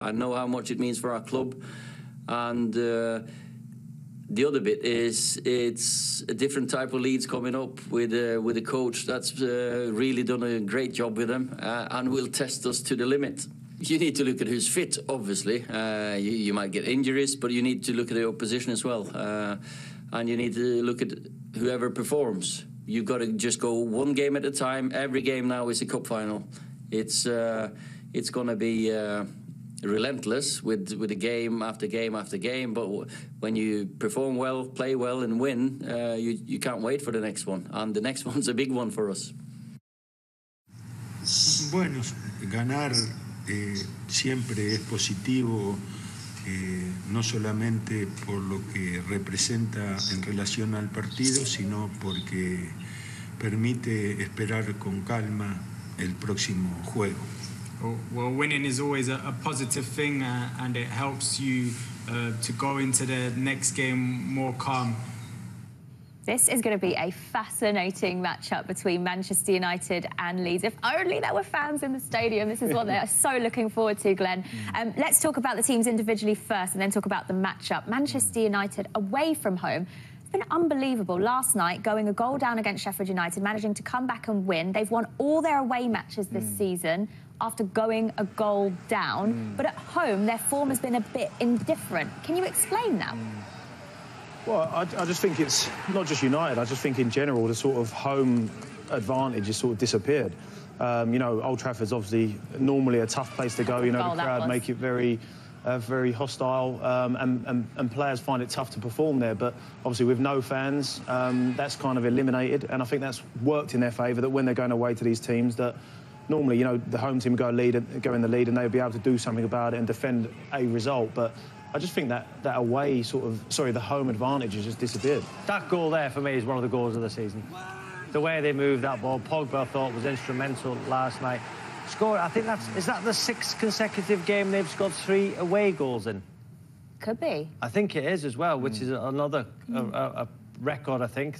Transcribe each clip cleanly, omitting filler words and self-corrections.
I know how much it means for our club. And the other bit is it's a different type of Leeds coming up with a coach that's really done a great job with them and will test us to the limit. You need to look at who's fit, obviously. You might get injuries, but you need to look at the opposition as well. And you need to look at whoever performs. You've got to just go one game at a time. Every game now is a cup final. It's going to be relentless with the game after game after game. But when you perform well, play well and win, you can't wait for the next one. And the next one's a big one for us. Bueno, ganar siempre es positivo, no solamente por lo que representa en relación al partido, sino porque permite esperar con calma el próximo juego. Well, winning is always a positive thing, and it helps you to go into the next game more calm. This is going to be a fascinating matchup between Manchester United and Leeds. If only there were fans in the stadium. This is what they're so looking forward to, Glenn. Let's talk about the teams individually first and then talk about the matchup. Manchester United away from home. It's been unbelievable. Last night, going a goal down against Sheffield United, managing to come back and win. They've won all their away matches this season after going a goal down. But at home, their form has been a bit indifferent. Can you explain that? Well, I just think it's not just United. I just think in general the sort of home advantage has sort of disappeared. You know, Old Trafford's obviously normally a tough place to go. You know, the crowd make it very hostile, and players find it tough to perform there. But obviously with no fans, that's kind of eliminated, and I think that's worked in their favour. That when they're going away to these teams, that normally, you know, the home team go in the lead, and they'll be able to do something about it and defend a result. But I just think that away the home advantage has just disappeared. That goal there for me is one of the goals of the season. The way they moved that ball, Pogba I thought was instrumental last night. Scored, I think is that the 6th consecutive game they've scored 3 away goals in? Could be. I think it is as well, which is another a record, I think.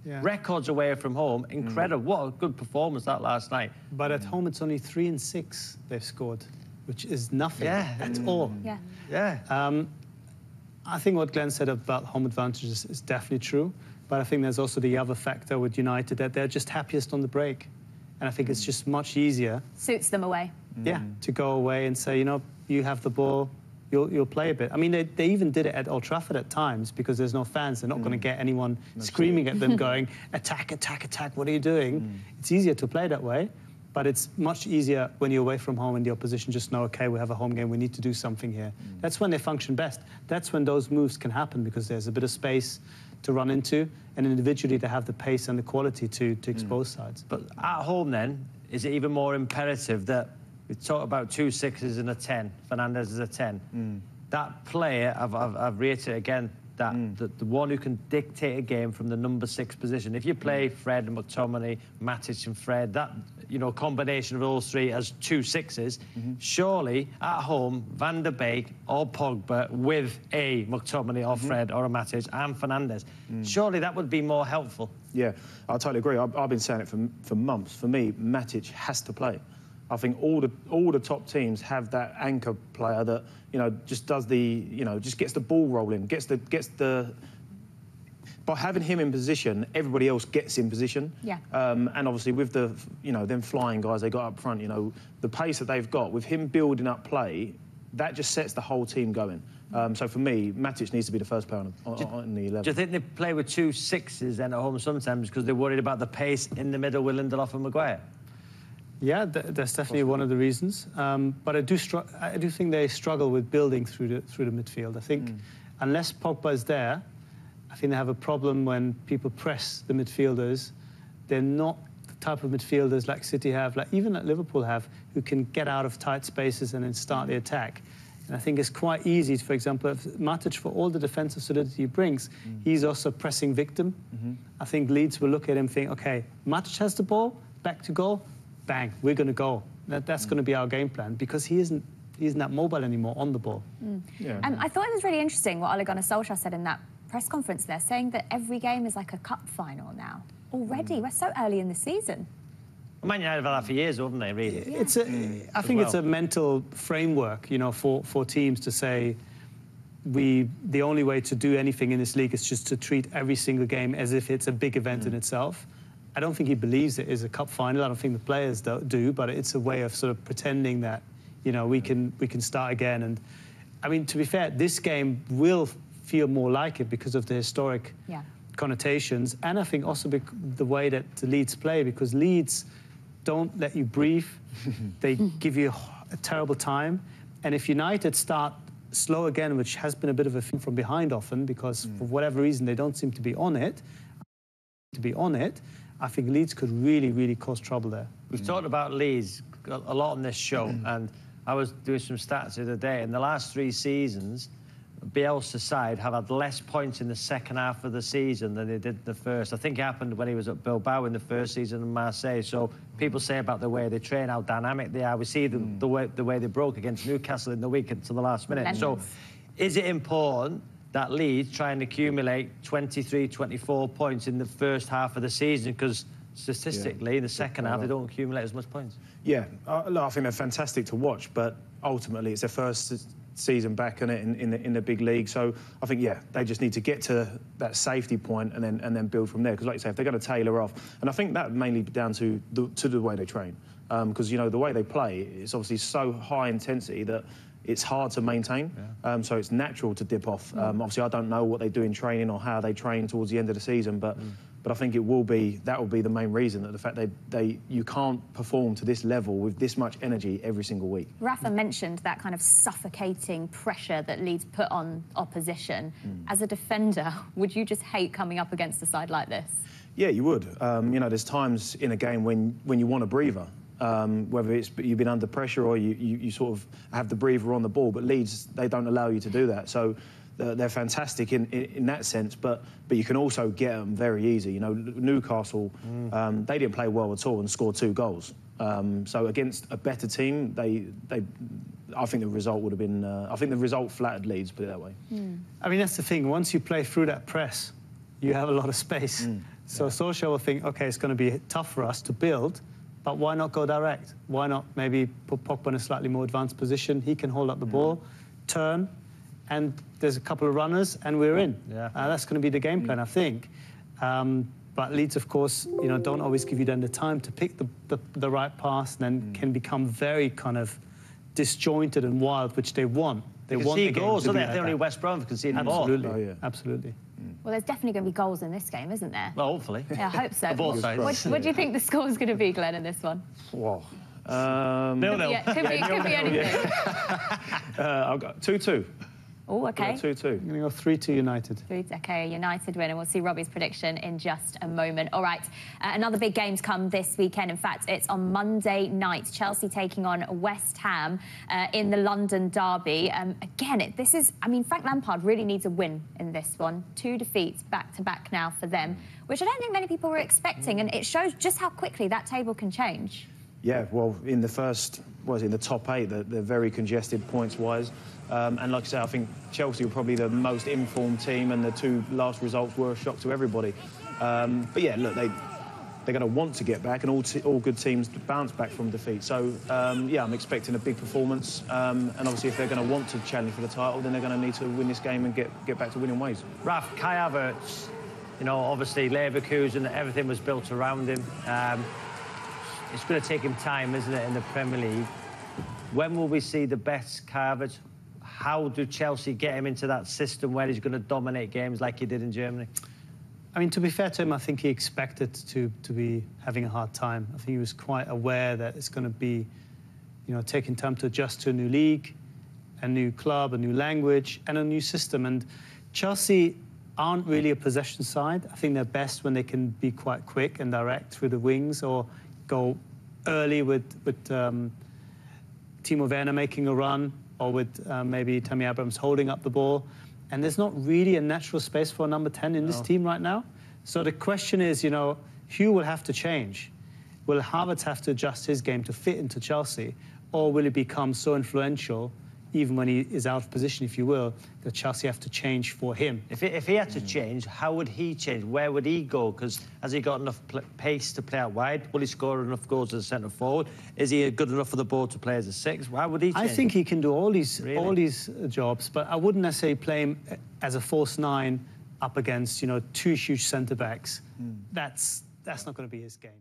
Yeah. Records away from home, incredible. What a good performance that last night. But at home it's only 3 and 6 they've scored, which is nothing at all. Yeah. I think what Glenn said about home advantages is definitely true, but I think there's also the other factor with United that they're just happiest on the break. And I think it's just much easier. Suits them away. Yeah, to go away and say, you know, you have the ball, you'll play a bit. I mean, they even did it at Old Trafford at times because there's no fans. They're not going to get anyone screaming at them going, attack, attack, attack, what are you doing? It's easier to play that way. But it's much easier when you're away from home and the opposition just know, OK, we have a home game, we need to do something here. That's when they function best. That's when those moves can happen because there's a bit of space to run into, and individually they have the pace and the quality to expose sides. But at home then, is it even more imperative that we talk about 2 6s and a 10, Fernandes is a 10. That player, I've reiterated again, that the one who can dictate a game from the number 6 position. If you play Fred and McTominay, Matic and Fred, that, you know, combination of those 3 as 2 6s, surely at home, Van der Beek or Pogba with a McTominay or Fred or a Matic and Fernandes, surely that would be more helpful. Yeah, I totally agree. I've been saying it for months. For me, Matic has to play. I think all the top teams have that anchor player that, you know, just does just gets the ball rolling, gets the. By having him in position, everybody else gets in position. Yeah. And obviously with the, you know, them flying guys they got up front, you know, the pace that they've got with him building up play, that just sets the whole team going. So for me, Matic needs to be the first player on the 11. Do you think they play with 2 6s then at home sometimes because they're worried about the pace in the middle with Lindelof and Maguire? Yeah, that's definitely one of the reasons. But I do think they struggle with building through the midfield. I think unless Pogba is there, I think they have a problem when people press the midfielders. They're not the type of midfielders like City have, like even like Liverpool have, who can get out of tight spaces and then start the attack. And I think it's quite easy, for example, if Matic, for all the defensive solidity he brings, he's also pressing victim. I think Leeds will look at him and think, OK, Matic has the ball, back to goal, bang, we're going to go. That's going to be our game plan because he isn't that mobile anymore on the ball. Yeah. I thought it was really interesting what Ole Gunnar Solskjaer said in that press conference there, saying that every game is like a cup final now. Already, we're so early in the season. Man United have had that for years, haven't they, really? I think it's a mental framework, you know, for teams to say, the only way to do anything in this league is just to treat every single game as if it's a big event in itself. I don't think he believes it is a cup final. I don't think the players do, but it's a way of sort of pretending that, you know, we can start again. And I mean, to be fair, this game will feel more like it because of the historic connotations, and I think also the way that the Leeds play, because Leeds don't let you breathe. They give you a terrible time, and if United start slow again, which has been a bit of a thing from behind often, because for whatever reason they don't seem to be on it. I think Leeds could really, really cause trouble there. We've talked about Leeds a lot on this show, and I was doing some stats the other day. In the last 3 seasons, Bielsa's side have had less points in the second half of the season than they did in the first. I think it happened when he was at Bilbao in the first season in Marseille. So people say about the way they train, how dynamic they are. We see the way they broke against Newcastle in the week until the last minute. So is it important that Leeds try and accumulate 23, 24 points in the first half of the season? Because statistically, in the second half, they don't accumulate as much points. Yeah, look, I think they're fantastic to watch, but ultimately it's their first season back in the big league. So I think, they just need to get to that safety point and then build from there. Because like you say, if they're going to tailor off, and I think that mainly down to the way they train. Because, you know, the way they play, it's obviously so high intensity that it's hard to maintain, so it's natural to dip off. Obviously, I don't know what they do in training or how they train towards the end of the season, but I think that will be the main reason, that the fact you can't perform to this level with this much energy every single week. Rafa mentioned that kind of suffocating pressure that Leeds put on opposition. As a defender, would you just hate coming up against a side like this? Yeah, you would. You know, there's times in a game when you want a breather. Whether it's you've been under pressure or you sort of have the breather on the ball, but Leeds, they don't allow you to do that. So they're fantastic in that sense, but you can also get them very easy. You know, Newcastle, they didn't play well at all and scored 2 goals. So against a better team, I think the result would have been. I think the result flattered Leeds, put it that way. I mean, that's the thing. Once you play through that press, you have a lot of space. So Solskjaer will think, okay, it's going to be tough for us to build. But why not go direct? Why not maybe put Pogba in a slightly more advanced position? He can hold up the ball, turn, and there's a couple of runners, and we're in. That's going to be the game plan, I think. But Leeds, of course, you know, don't always give you then the time to pick the right pass, and then can become very kind of disjointed and wild, which they want. They want the goals, so game they're only West Brom can see the ball. Absolutely, oh, yeah. Absolutely. Well, there's definitely going to be goals in this game, isn't there? Well, hopefully. Yeah, I hope so. Both sides. What do you think the score's going to be, Glenn, in this one? Whoa. 0-0. Could be anything. I've got 2-2. Oh, okay. 2-2. I'm going to go 3-2 United. Okay, United win, and we'll see Robbie's prediction in just a moment. All right, another big game's come this weekend. In fact, it's on Monday night. Chelsea taking on West Ham in the London derby. Again, Frank Lampard really needs a win in this one. 2 defeats back-to-back now for them, which I don't think many people were expecting, and it shows just how quickly that table can change. Yeah, well, in the top 8, they're very congested points-wise. And like I say, I think Chelsea were probably the most informed team, and the 2 last results were a shock to everybody. But yeah, look, they're going to want to get back, and all good teams bounce back from defeat. So yeah, I'm expecting a big performance. And obviously, if they're going to want to challenge for the title, then they're going to need to win this game and get back to winning ways. Raf, Kai Havertz, you know, obviously Leverkusen, everything was built around him. It's going to take him time, isn't it, in the Premier League? When will we see the best Kai Havertz? How do Chelsea get him into that system where he's going to dominate games like he did in Germany? I mean, to be fair to him, I think he expected to be having a hard time. I think he was quite aware that it's going to be, you know, taking time to adjust to a new league, a new club, a new language, and a new system. And Chelsea aren't really a possession side. I think they're best when they can be quite quick and direct through the wings, or go early with Timo Werner making a run, or with maybe Tammy Abrams holding up the ball. And there's not really a natural space for a number 10 in this team right now. So the question is, you know, Hugh will have to change. Will Havertz have to adjust his game to fit into Chelsea? Or will he become so influential even when he is out of position, if you will, that Chelsea have to change for him. If he had to change, how would he change? Where would he go? Because has he got enough pace to play out wide? Will he score enough goals as a centre forward? Is he good enough for the ball to play as a 6? Why would he change? I think he can do all these jobs, but I wouldn't necessarily play him as a false 9 up against, 2 huge centre-backs. That's not going to be his game.